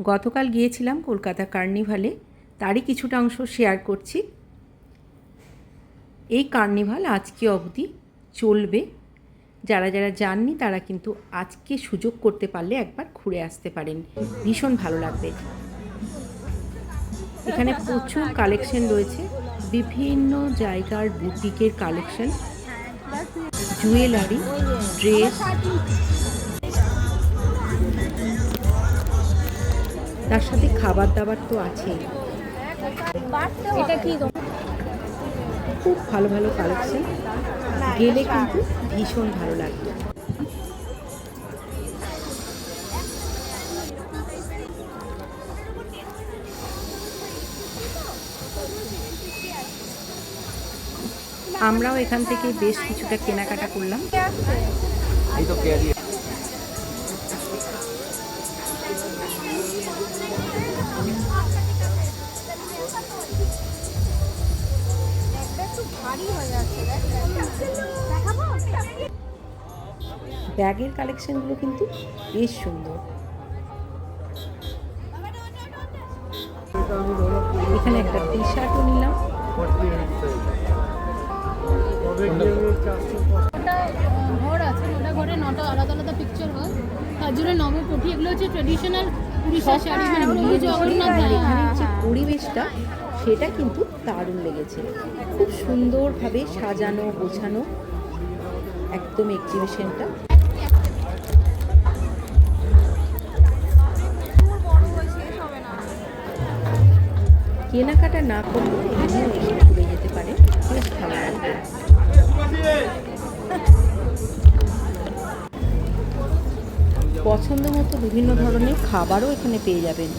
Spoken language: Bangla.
গতকাল গিয়েছিলাম কলকাতা কার্নিভালে, তারই কিছুটা অংশ শেয়ার করছি। এই কার্নিভাল আজকে অবধি চলবে। যারা যারা যাননি তারা কিন্তু আজকে সুযোগ করতে পারলে একবার ঘুরে আসতে পারেন, ভীষণ ভালো লাগবে। এখানে প্রচুর কালেকশন রয়েছে, বিভিন্ন জায়গার বুটিকের কালেকশন, জুয়েলারি, ড্রেস, তার সাথে খাবার দাবার তো আছেই। খুব ভালো ভালো কালেকশন, গেলে কিন্তু ভীষণ ভালো লাগবে। আমরাও এখান থেকে বেশ কিছুটা কেনাকাটা করলাম। ব্যাগের কালেকশনগুলো কিন্তু বেশ সুন্দর। এখানে একটা টি শার্টও নিলাম। ঘর আছে, ওটা ঘরে 9টা আলাদা আলাদা পিকচার হয়। তার জন্য নবকোঠি, এগুলো হচ্ছে ট্রেডিশনাল উড়িষ্যার শাড়ি, মানে জগন্নাথ। এখানে যে পরিবেশটা সেটা কিন্তু দারুণ লেগেছে, খুব সুন্দরভাবে সাজানো গোছানো একদম এক্সিবিশনটা। কেনাকাটা না করলে এখানেও এসে ঘুরে যেতে পারে, বেশ ভালো লাগবে। পছন্দ মতো বিভিন্ন ধরনের খাবারও এখানে পেয়ে যাবেন।